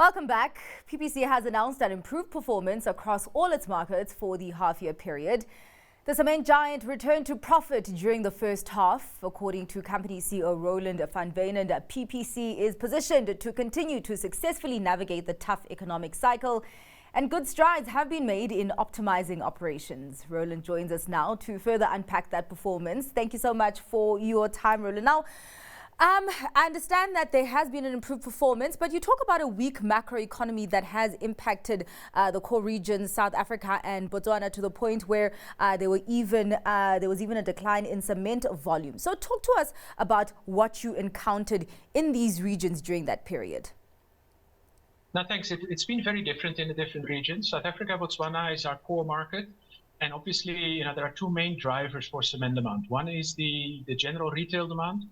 Welcome back. PPC has announced an improved performance across all its markets for the half-year period. The cement giant returned to profit during the first half. According to company CEO Roland, Wijnen, PPC is positioned to continue to successfully navigate the tough economic cycle, and good strides have been made in optimizing operations. Roland joins us now to further unpack that performance. Thank you so much for your time, Roland. Now, I understand that there has been an improved performance, but you talk about a weak macroeconomy that has impacted the core regions, South Africa and Botswana, to the point where there was even a decline in cement volume. So talk to us about what you encountered in these regions during that period. No, thanks. It's been very different in the different regions. South Africa, Botswana is our core market. And obviously, there are two main drivers for cement demand. One is the general retail demand,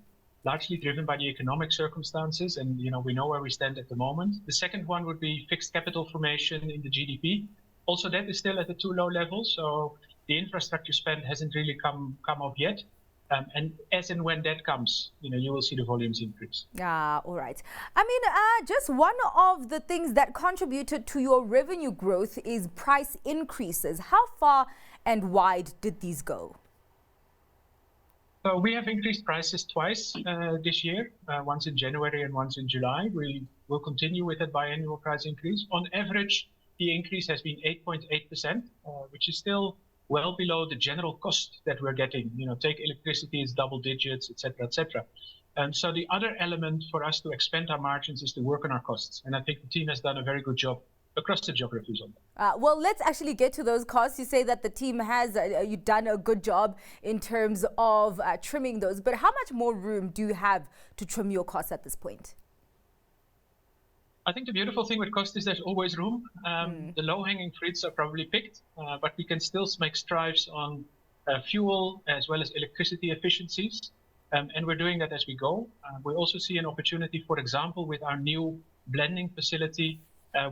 largely driven by the economic circumstances, and we know where we stand at the moment. The second one would be fixed capital formation in the GDP. Also, that is still at a too low level, so the infrastructure spend hasn't really come up yet. And as and when that comes, you will see the volumes increase. All right. I mean, just one of the things that contributed to your revenue growth is price increases. How far and wide did these go? So we have increased prices twice this year, once in January and once in July. We will continue with that biannual price increase. On average, the increase has been 8.8%, which is still well below the general cost that we're getting. Take electricity, it's double digits, et cetera, et cetera. So the other element for us to expand our margins is to work on our costs. And I think the team has done a very good job across the geographies on that. Well, let's actually get to those costs. You say that the team has you've done a good job in terms of trimming those, but how much more room do you have to trim your costs at this point? I think the beautiful thing with cost is there's always room. The low-hanging fruits are probably picked, but we can still make strides on fuel as well as electricity efficiencies, and we're doing that as we go. We also see an opportunity, for example, with our new blending facility,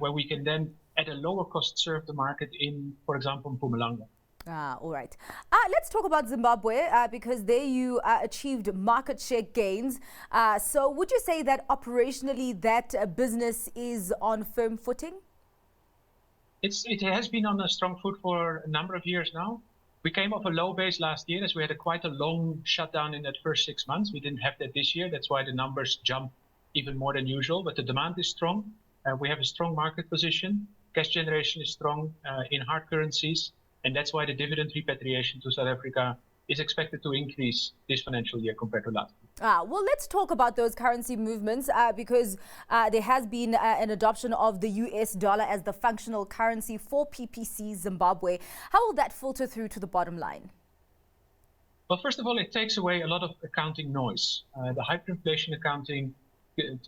where we can then, at a lower cost, serve the market in, for example, Mpumalanga. All right. Let's talk about Zimbabwe, because there you achieved market share gains. So would you say that operationally that business is on firm footing? It has been on a strong foot for a number of years now. We came off a low base last year as we had quite a long shutdown in that first 6 months. We didn't have that this year. That's why the numbers jump even more than usual. But the demand is strong. We have a strong market position. Cash generation is strong in hard currencies. And that's why the dividend repatriation to South Africa is expected to increase this financial year compared to last year. Well, let's talk about those currency movements because there has been an adoption of the US dollar as the functional currency for PPC Zimbabwe. How will that filter through to the bottom line? Well, first of all, it takes away a lot of accounting noise. The hyperinflation accounting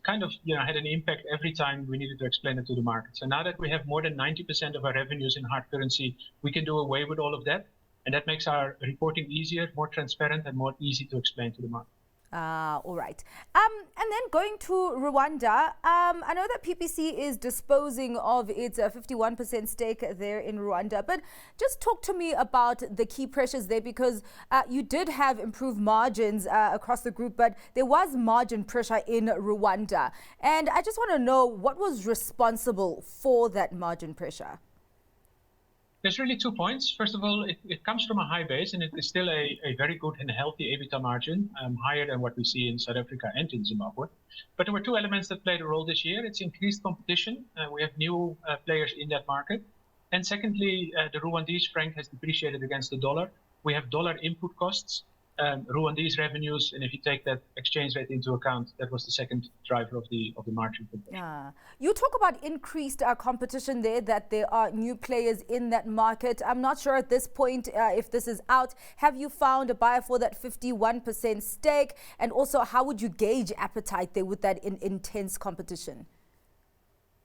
kind of had an impact every time we needed to explain it to the market. So now that we have more than 90% of our revenues in hard currency, we can do away with all of that. And that makes our reporting easier, more transparent, and more easy to explain to the market. All right. And then going to Rwanda, I know that PPC is disposing of its 51% stake there in Rwanda, but just talk to me about the key pressures there, because you did have improved margins across the group, but there was margin pressure in Rwanda. And I just want to know what was responsible for that margin pressure. There's really 2 points. First of all, it comes from a high base, and it is still a very good and healthy EBITDA margin, higher than what we see in South Africa and in Zimbabwe. But there were 2 elements that played a role this year. It's increased competition. We have new players in that market. And secondly, the Rwandese franc has depreciated against the dollar. We have dollar input costs, Rwandese revenues, and if you take that exchange rate into account, that was the second driver of the margin compression. You talk about increased competition there, that there are new players in that market. I'm not sure at this point if this is out. Have you found a buyer for that 51% stake? And also, how would you gauge appetite there with that intense competition?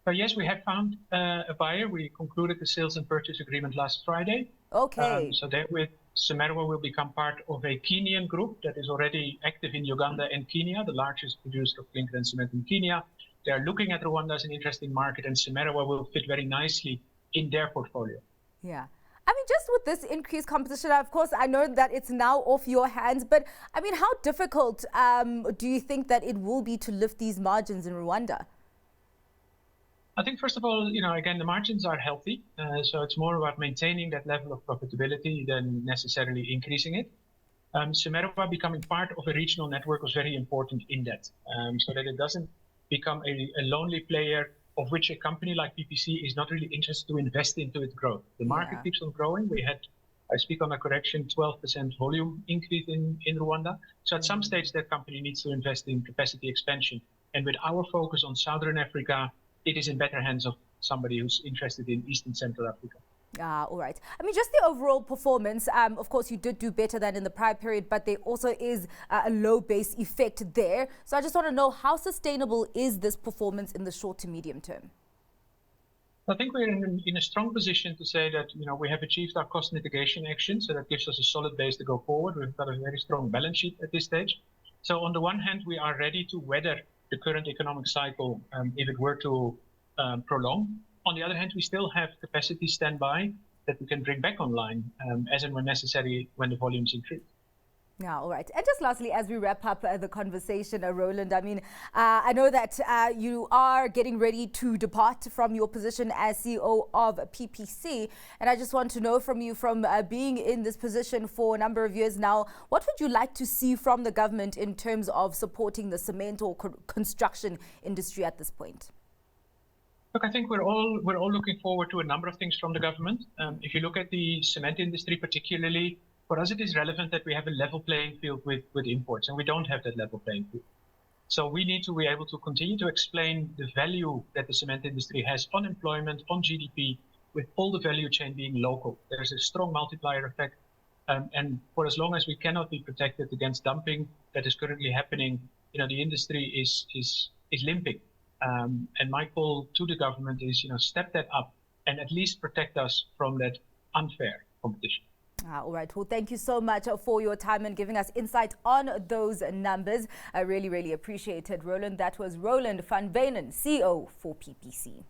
Yes, we have found a buyer. We concluded the sales and purchase agreement last Friday. Okay. So that with Semerwa will become part of a Kenyan group that is already active in Uganda and Kenya, the largest producer of clinker and cement in Kenya. They are looking at Rwanda as an interesting market, and Semerwa will fit very nicely in their portfolio. Yeah. I mean, just with this increased competition, of course, I know that it's now off your hands, but I mean, how difficult do you think that it will be to lift these margins in Rwanda? I think, first of all, again, the margins are healthy. So it's more about maintaining that level of profitability than necessarily increasing it. Sumerwa becoming part of a regional network was very important in that, so that it doesn't become a lonely player of which a company like PPC is not really interested to invest into its growth. The market keeps on growing. We had, I speak on a correction, 12% volume increase in Rwanda. So at some stage, that company needs to invest in capacity expansion. And with our focus on Southern Africa, it is in better hands of somebody who's interested in East and Central Africa. All right. I mean, just the overall performance, of course, you did do better than in the prior period, but there also is a low base effect there. So I just want to know, how sustainable is this performance in the short to medium term? I think we're in a strong position to say that, we have achieved our cost mitigation action. So that gives us a solid base to go forward. We've got a very strong balance sheet at this stage. So on the one hand, we are ready to weather the current economic cycle if it were to prolong. On the other hand, we still have capacity standby that we can bring back online as and when necessary when the volumes increase. Yeah, all right. And just lastly, as we wrap up the conversation, Roland, I mean, I know that you are getting ready to depart from your position as CEO of PPC. And I just want to know from you, from being in this position for a number of years now, what would you like to see from the government in terms of supporting the cement or construction industry at this point? Look, I think we're all looking forward to a number of things from the government. If you look at the cement industry particularly, for us it is relevant that we have a level playing field with imports, and we don't have that level playing field. So we need to be able to continue to explain the value that the cement industry has on employment, on GDP, with all the value chain being local. There's a strong multiplier effect. And for as long as we cannot be protected against dumping that is currently happening, the industry is limping. And my call to the government is, step that up and at least protect us from that unfair competition. All right. Well, thank you so much for your time and giving us insight on those numbers. I really, really appreciate it, Roland. That was Roland van Wijnen, CEO for PPC.